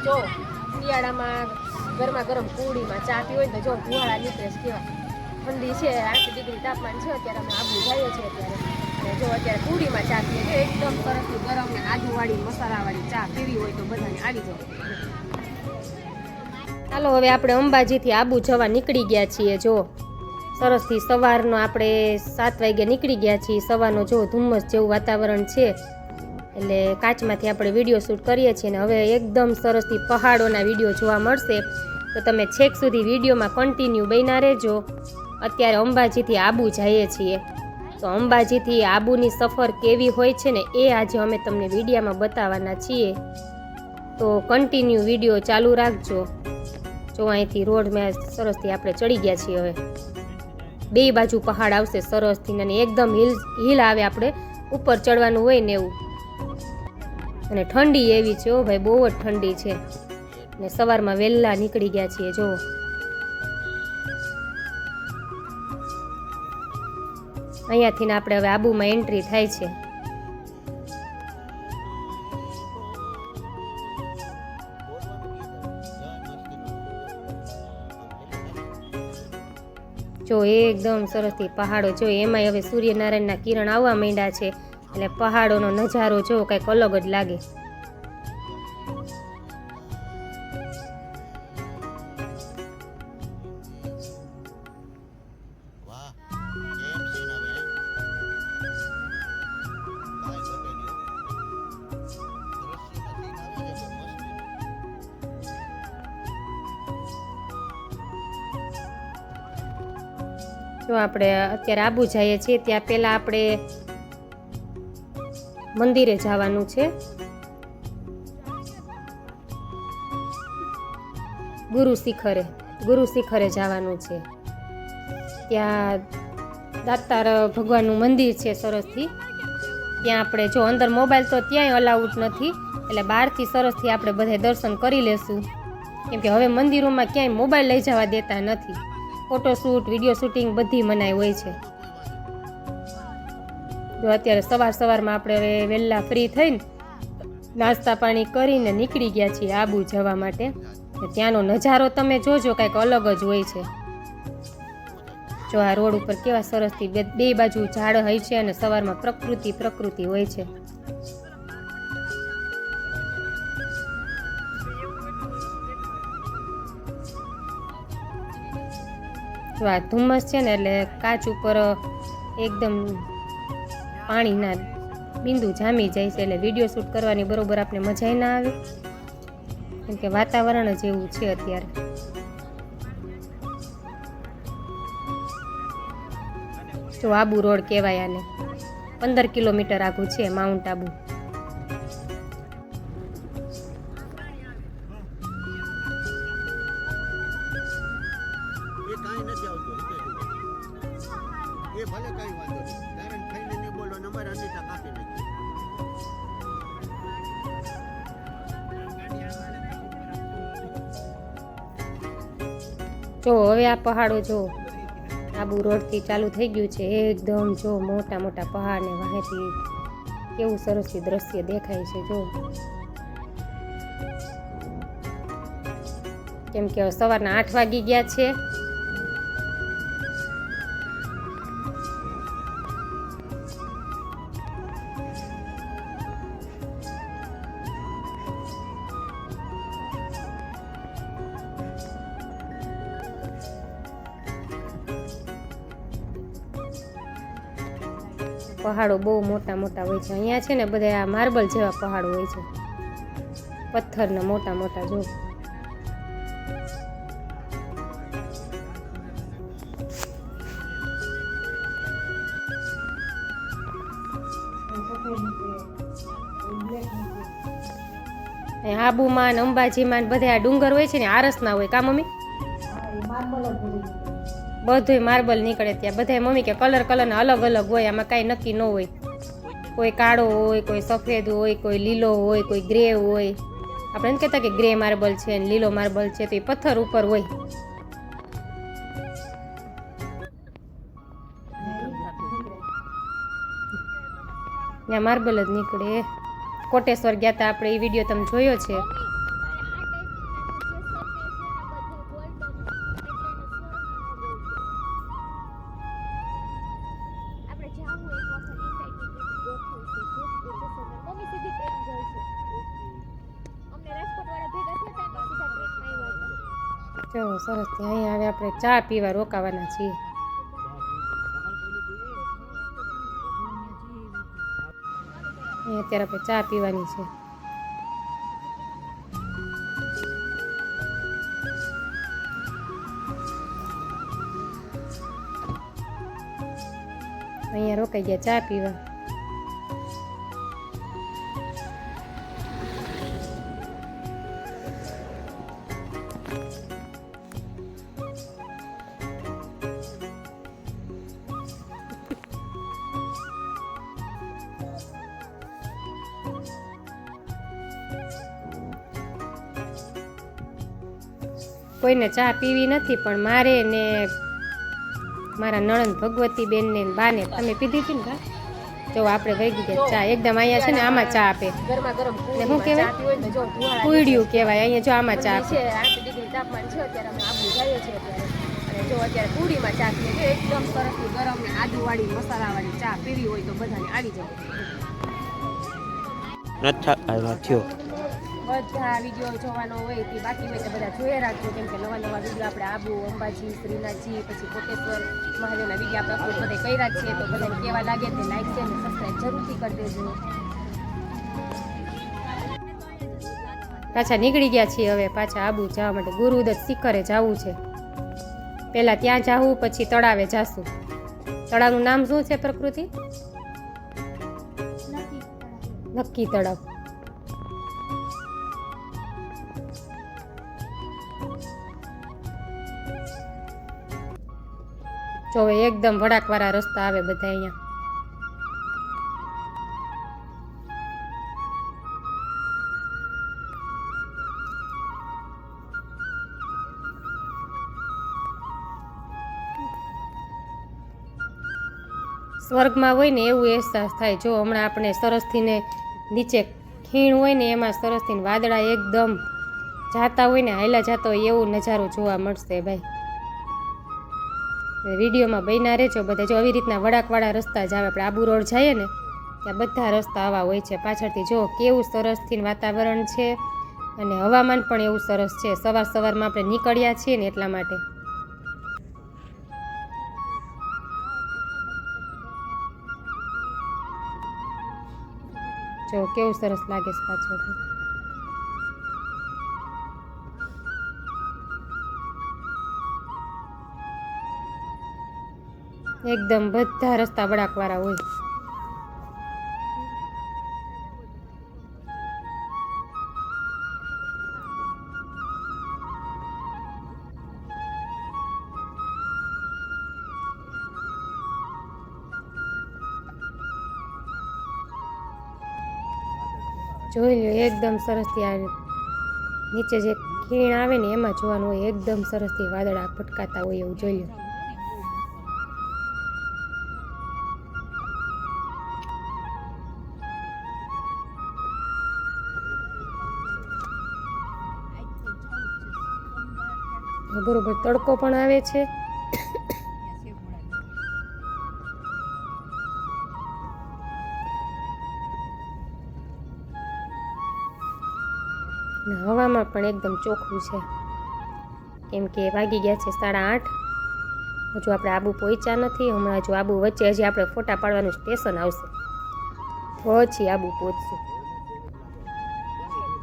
જો શિયાળામાં ગરમા ગરમ પૂડીમાં ચા પી હોય ને તો જો ધુવાળા નીકળે છે કેવા. ઠંડી છે 8 ડિગ્રી તાપમાન છે અત્યારે. અમે આબુ જઈએ છીએ અત્યારે. અને જો અત્યારે પૂડીમાં ચા પીએ તો એકદમ સરસથી ગરમ ને આદુવાળી મસાલાવાળી ચા પીવી હોય તો બધાને આવી જાવ. ચાલો હવે આપણે અંબાજીથી આબુ જવા નીકળી ગયા છીએ. જો સરસથી સવારનો આપણે 7 વાગે નીકળી ગયા છીએ. સવારનો જો ધુમ્મસ જેવું વાતાવરણ છે એટલે કાચમાંથી આપણે વિડીયો શૂટ કરીએ છીએ. અને હવે એકદમ સરસથી પહાડોના વિડીયો જોવા મળશે તો તમે છેક સુધી વિડીયોમાં કન્ટિન્યુ બન્યા રહેજો. અત્યારે અંબાજીથી આબુ જઈએ છીએ તો અંબાજીથી આબુની સફર કેવી હોય છે ને એ આજે અમે તમને વિડીયોમાં બતાવવાના છીએ. તો કન્ટિન્યુ વિડીયો ચાલુ રાખજો. જો અહીંથી રોડ મેં સરસથી આપણે ચડી ગયા છીએ. હવે બે બાજુ પહાડ આવશે સરસથી અને એકદમ હિલ આવે, આપણે ઉપર ચડવાનું હોય ને એવું. અને ઠંડી એવી છે ભાઈ, બહુ જ ઠંડી છે. ને સવારમાં વહેલા નીકળી ગયા છીએ. જો અહીંયાથી ને આપણે હવે આબુમાં એન્ટ્રી થાય છે. જો એકદમ સરસથી પહાડો જો એમાંય હવે સૂર્યનારાયણના કિરણ આવવા માંડ્યા છે એટલે પહાડોનો નજારો જો કંઈક અલગ જ લાગે. જો આપણે અત્યારે આબુ જઈએ છીએ ત્યાં પહેલાં આપણે મંદિરે જવાનું છે. ગુરુ શિખરે જવાનું છે. ત્યાં દાતાર ભગવાનનું મંદિર છે સરસથી. ત્યાં આપણે જો અંદર મોબાઈલ તો ત્યાંય અલાઉડ નથી એટલે બહારથી સરસથી આપણે બધા દર્શન કરી લેશું. કેમ કે હવે મંદિરોમાં ક્યાંય મોબાઈલ લઈ જવા દેતા નથી. ફોટોશૂટ વિડીયો શૂટિંગ બધી મનાઈ હોય છે. જો અત્યારે સવારમાં આપણે હવે વહેલા ફ્રી થઈને નાસ્તા પાણી કરીને નીકળી ગયા છીએ આબુ જવા માટે. ત્યાંનો નજારો તમે જોજો, કાંઈક અલગ જ હોય છે. જો આ રોડ ઉપર કેવા સરસથી બે બાજુ ઝાડ હોય છે અને સવારમાં પ્રકૃતિ હોય છે. જો આ ધુમ્મસ છે ને એટલે કાચ ઉપર એકદમ પાણીના બિંદુ જામી જાય છે એટલે વિડીયો શૂટ કરવાની બરોબર આપણે મજા ના આવે કેમ કે વાતાવરણ જ એવું છે અત્યારે. જો આબુ રોડ કહેવાય આને. 15 કિલોમીટર આઘું છે માઉન્ટ આબુ. જો હવે આ પહાડો જો આબુ રોડથી ચાલુ થઈ ગયું છે એકદમ. જો મોટા મોટા પહાડ ને વાહેથી કેવું સરસથી દ્રશ્ય દેખાય છે. જો કેમ કે સવારના 8 વાગી ગયા છે. પહાડો બહુ મોટા મોટા હોય છે અહીંયા છે ને બધા આ માર્બલ જેવા પહાડો હોય છે, પથ્થરના મોટા મોટા. જો આબુમાં ને અંબાજીમાં બધા ડુંગર હોય છે ને આરસના હોય કા મમ્મી? બધું માર્બલ નીકળે ત્યાં. બધા મમ્મી કે કલરના અલગ અલગ હોય, આમાં કાંઈ નક્કી ન હોય. કોઈ કાળો હોય, કોઈ સફેદ હોય, કોઈ લીલો હોય, કોઈ ગ્રે હોય. આપણે એમ કહેતા કે ગ્રે માર્બલ છે ને લીલો માર્બલ છે તો એ પથ્થર ઉપર હોય. ત્યાં માર્બલ જ નીકળે. કોટેશ્વર ગયા હતા આપણે, એ વિડીયો તમે જોયો છે. જો સરસ અહીંયા હવે આપણે ચા પીવા રોકાવાના છીએ. અહીંયા અત્યારે આપણે ચા પીવાની છે. અહીંયા રોકાઈ ગયા ચા પીવા. કોઈને ચા પીવી નથી પણ મારે ને મારા નણંદ ભગવતીબેન ને બાને તમે પીધી હતી ને? જો આપણે વહી ગયા ચા એકદમ. અહીંયા છે ને આમાં ચા આપે, ગરમા ગરમ ને શું કહેવાય, કુયડિયું કહેવાય. અહીંયા જો આમાં ચા આપે. 8 ડિગ્રી તાપમાન છે અત્યારે. અમે આબુ જઈએ છીએ અત્યારે, અને જો અત્યારે કુડીમાં ચા પીએ છે એકદમ સરસ ગરમ ને આદુવાળી મસાલાવાળી ચા પીવી હોય તો બધાને આવી જાય. બધા વિડીયો જોવાનો હોય તે બાકી હોય તો બધા જોઈ રાખજો, કેમ કે નવા નવા વિડીયો આપણે આબુ, અંબાજી, શ્રીનાથજી, પછી કોટેશ્વર મહાદેવના વિડીયો આપણે અપલોડ બધા કર્યા જ છે. તો બધાને કેવા લાગે તે લાઈક છે અને સબસ્ક્રાઈબ જરૂરથી કરી દેજો. પાછા નીકળી ગયા છીએ હવે પાછા આબુ જવા માટે. ગુરુદત્ત શિખરે જવું છે. પહેલાં ત્યાં જાવું, પછી તળાવે જાશું. તળાવનું નામ શું છે પ્રકૃતિ? નક્કી તળાવ. જો એકદમ વળાકવાળા રસ્તા આવે બધા અહીંયા. સ્વર્ગમાં હોય ને એવું અહેસાસ થાય. જો હમણાં આપણે સરસથીને નીચે ખીણ હોય ને એમાં સરસથી વાદળા એકદમ જાતા હોય ને હાયલા જાતા હોય એવો નજારો જોવા મળશે ભાઈ. વિડીયોમાં બન્યા રહેજો બધા. જો આવી રીતના વળાકવાળા રસ્તા જ આવે. આપણે આબુ રોડ જઈએ ને ત્યાં બધા રસ્તા આવા હોય છે. પાછળથી જો કેવું સરસથી વાતાવરણ છે અને હવામાન પણ એવું સરસ છે. સવાર સવારમાં આપણે નીકળ્યા છીએ ને એટલા માટે. જો કેવું સરસ લાગે છે પાછળથી. એકદમ બધા રસ્તા વળાકવાળા હોય. જોઈ લો એકદમ સરસથી આવે. નીચે જે ખીણ આવે ને એમાં જોવાનું હોય. એકદમ સરસથી વાદળા ફટકાતા હોય એવું જોઈ લો. બરોબર તડકો પણ આવે છે. હવામાં પણ એકદમ ચોખ્ખું છે, કેમ કે વાગી ગયા છે 8:30. હજુ આપણે આબુ પહોંચ્યા નથી. હમણાં હજુ આબુ વચ્ચે હજી આપણે ફોટા પાડવાનું સ્ટેશન આવશે, પછી આબુ પહોંચશું.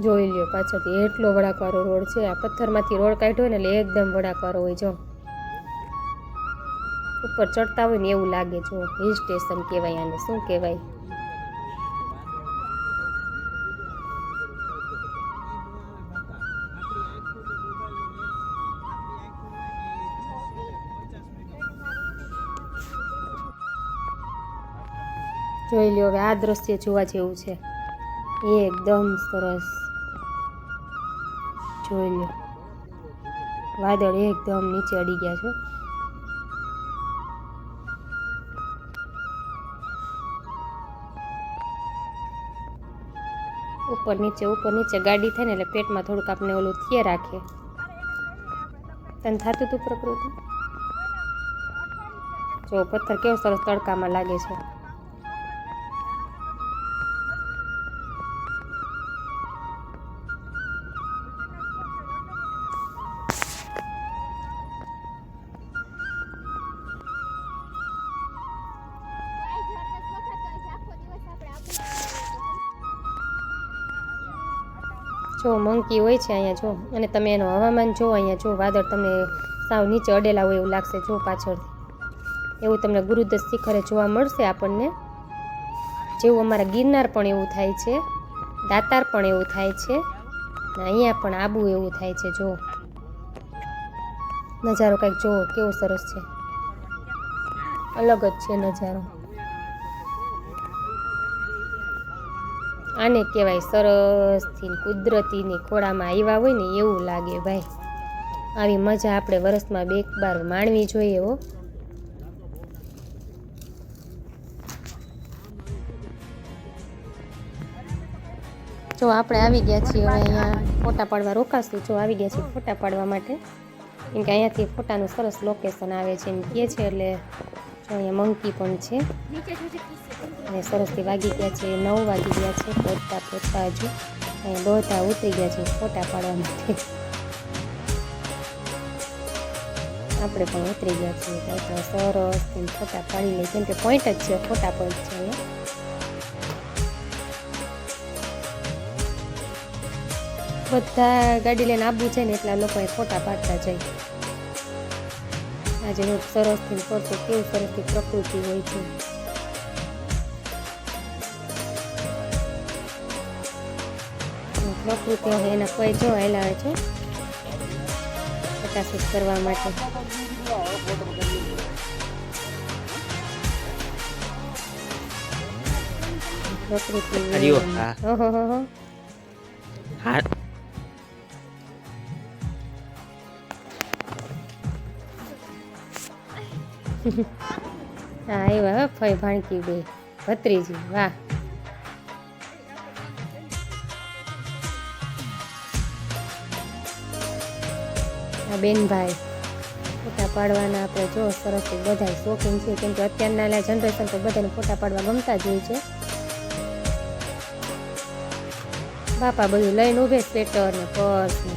જોઈ લ્યો પાછળથી એટલો વળાકવાળો રોડ છે. આ પથ્થરમાંથી રોડ કાઢ્યો ને એટલે એકદમ વળાકવાળો હોય. જો ઉપર ચડતા હોય ને એવું લાગે. જો હિલ સ્ટેશન કહેવાય આને. શું કહેવાય? જોઈ લ્યો હવે આ દ્રશ્ય જોવા જેવું છે. એકદમ સરસ. જોઈ લ્યો વાદળ એકદમ નીચે અડી ગયા છે. ઉપર નીચે ગાડી થાય ને એટલે પેટમાં થોડુંક આપણે ઓલું થયે રાખે. તને થતું હતું પ્રકૃતિ? જો પથ્થર કેવો સરસ તડકામાં લાગે છે. જો મંકી હોય છે અહીંયા જો, અને તમે એનું હવામાન જો અહીંયા જો, વાદળ તમને સાવ નીચે અડેલા હોય એવું લાગશે જો પાછળથી. એવું તમને ગુરુદત્ત શિખરે જોવા મળશે આપણને. જેવું અમારા ગિરનાર પણ એવું થાય છે, દાતાર પણ એવું થાય છે, ને અહીંયા પણ આબુ એવું થાય છે. જો નજારો કંઈક જો કેવો સરસ છે, અલગ જ છે નજારો. આને કહેવાય સરસથી કુદરતીની ખોળામાં આવ્યા હોય ને એવું લાગે ભાઈ. આવી મજા આપણે વરસમાં 2 વાર માણવી જોઈએ હો. જો આપણે આવી ગયા છીએ હવે અહીંયા ફોટા પાડવા રોકાશું. જો આવી ગયા છીએ ફોટા પાડવા માટે, કેમ કે અહીંયાથી ફોટાનું સરસ લોકેશન આવે છે એમ કહે છે. એટલે જો અહીંયા મંકી પણ છે અને સરસથી વાગી ગયા છે 9 વાગી ગયા છે. પહોંચતા હજુ અહીંયા બધા ઉતરી ગયા છે ફોટા પાડવા માટે. આપણે પણ ઉતરી ગયા છીએ તો સરસથી ફોટા પાડી લઈએ, કેમ કે પોઈન્ટ જ છે, ફોટા પોઈન્ટ છે અહીંયા. બધા ગાડી લઈને આવવું છે ને એટલા લોકોએ ફોટા પાડતા જાય. આજે હું સરસથી ફરતું કેવું સરસથી પ્રકૃતિ હોય છે. પ્રકૃતિ એના કોઈ જો હેલાવે છે ફોટાશૂટ કરવા માટે. પ્રકૃતિ ઓહો હા આવ્યા ફઈ ભાણકી બે ભત્રીજી. વાહ, આ બેનભાઈ ફોટા પાડવાના આપણે જો સરસ બધા શોખીન છે, કેમ કે અત્યારના જનરેશન તો બધાને ફોટા પાડવા ગમતા જ હોય છે. બાપા બધું લઈને ઊભે, સ્વેટર ને પર્સ ને.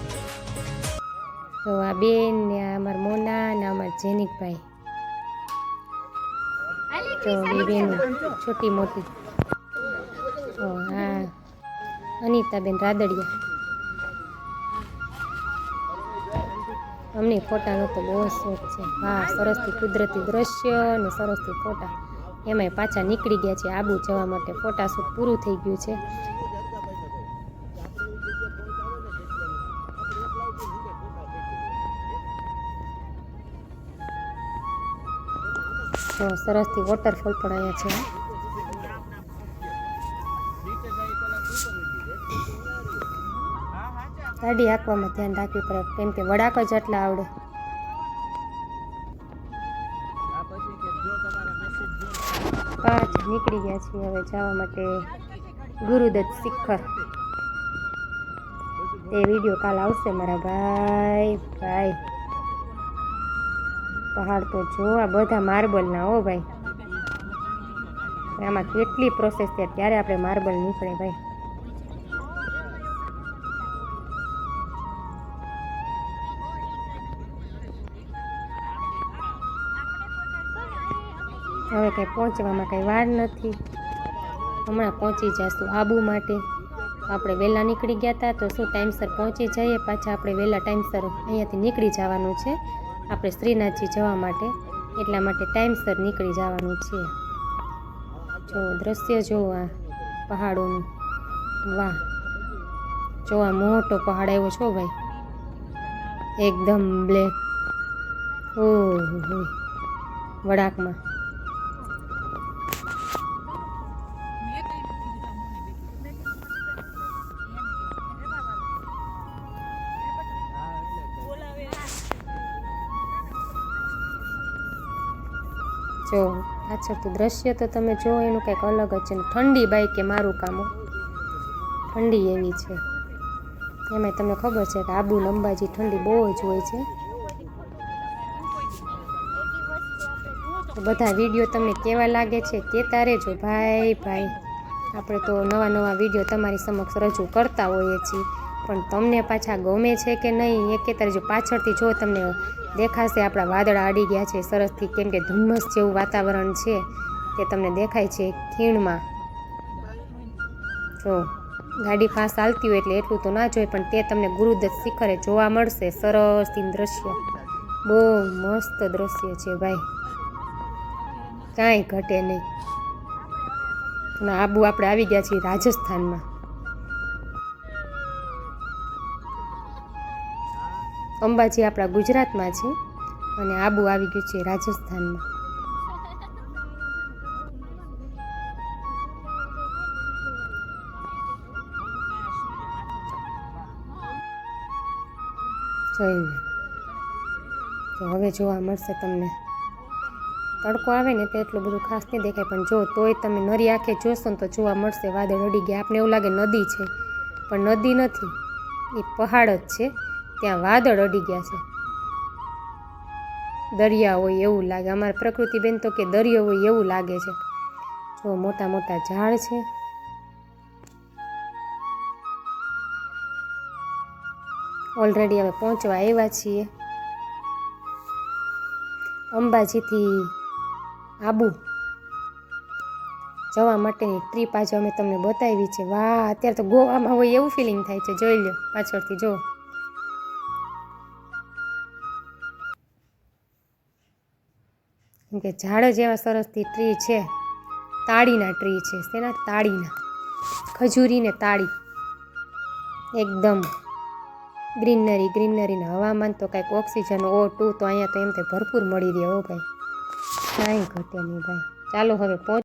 તો આ બેન ને આ અમારા મોના ને અમારા જેનિકભાઈ, તો બે બેન છોટી મોટી. તો હા અનિતાબેન રાદડિયા. અમને ફોટાનો તો બહુ શોખ છે. હા, સરસથી કુદરતી દ્રશ્ય અને સરસથી ફોટા. એમાંય પાછા નીકળી ગયા છે આબુ જવા માટે. ફોટાશૂટ પૂરું થઈ ગયું છે. તો સરસથી વોટરફોલ પણ અહીંયા છે. ગાડી હાંકવામાં ધ્યાન રાખવી પડે, કેમ કે વળાક જ આટલા આવડે. પાછા નીકળી ગયા છીએ હવે જવા માટે ગુરુદત્ત શિખર. એ વિડીયો કાલ આવશે મારા ભાઈ. પહાડ તો જો આ બધા માર્બલના હો ભાઈ. આમાં કેટલી પ્રોસેસ છે, ત્યારે આપણે માર્બલ નીકળે ભાઈ. હવે કંઈ પહોંચવામાં કંઈ વાર નથી, હમણાં પહોંચી જઈશું આબુ માટે. આપણે વહેલા નીકળી ગયા હતા તો શું ટાઈમસર પહોંચી જઈએ. પાછા આપણે વહેલા ટાઈમસર અહીંયાથી નીકળી જવાનું છે આપણે શ્રીનાથજી જવા માટે. એટલા માટે ટાઈમસર નીકળી જવાનું છે. જો દ્રશ્ય જો આ પહાડોનું, વાહ. જો આ મોટો પહાડ આવ્યો છો ભાઈ, એકદમ બ્લેક. ઓહો વળાકમાં. જો પાછળથી દ્રશ્ય તો તમે જો એનું કંઈક અલગ જ છે. ઠંડી બાઈક કે મારું કામ, ઠંડી એવી છે. એમાંય તમને ખબર છે કે આબુ અંબાજી ઠંડી બહુ જ હોય છે. બધા વિડીયો તમને કેવા લાગે છે કહેતા રહેજો ભાઈ. આપણે તો નવા વિડીયો તમારી સમક્ષ રજૂ કરતા હોઈએ છીએ, પણ તમને પાછા ગમે છે કે નહીં એ કહેતા રહેજો. પાછળથી જો તમને દેખાશે આપણા વાદળા અડી ગયા છે સરસથી, કેમ કે ધુમ્મસ જેવું વાતાવરણ છે તે તમને દેખાય છે ખીણમાં. જો ગાડી ફાસ્ટ હાલતી હોય એટલે એટલું તો ના જોઈએ, પણ તે તમને ગુરુદત્ત શિખરે જોવા મળશે. સરસ દ્રશ્ય, બહુ મસ્ત દ્રશ્ય છે ભાઈ, કાંઈ ઘટે નહીં. અને આબુ આપણે આવી ગયા છીએ રાજસ્થાનમાં. અંબાજી આપણા ગુજરાતમાં છે અને આબુ આવી ગયું છે રાજસ્થાનમાં. જોઈ લો, તો હવે જોવા મળશે તમને. તડકો આવે ને તો એટલું બધું ખાસ નહીં દેખાય, પણ જો તોય તમે નરી આંખે જોશો ને તો જોવા મળશે વાદળ અડી ગયા. આપને એવું લાગે નદી છે, પણ નદી નથી, એ પહાડ જ છે. ત્યાં વાદળ અડી ગયા છે. દરિયા હોય એવું લાગે. અમારા પ્રકૃતિબેન તો કે દરિયો હોય એવું લાગે છે. જો મોટા મોટા ઝાડ છે. ઓલરેડી હવે પહોંચવા આવ્યા છીએ. અંબાજીથી આબુ જવા માટેની ટ્રીપ આજે અમે તમને બતાવી છે. વાહ, અત્યારે તો ગોવામાં હોય એવું ફિલિંગ થાય છે. જોઈ લો પાછળથી, જો કેમ કે ઝાડ જ એવા સરસથી ટ્રી છે. તાળીના ટ્રી છે. તેના તાળીના, ખજૂરી ને તાળી, એકદમ ગ્રીનરી ગ્રીનરીના. હવામાન તો કાંઈક ઓક્સિજન O2 તો અહીંયા તો એમ તો ભરપૂર મળી રહે. હો ભાઈ, કાંઈ ઘટે નહીં ભાઈ. ચાલો હવે પહોંચ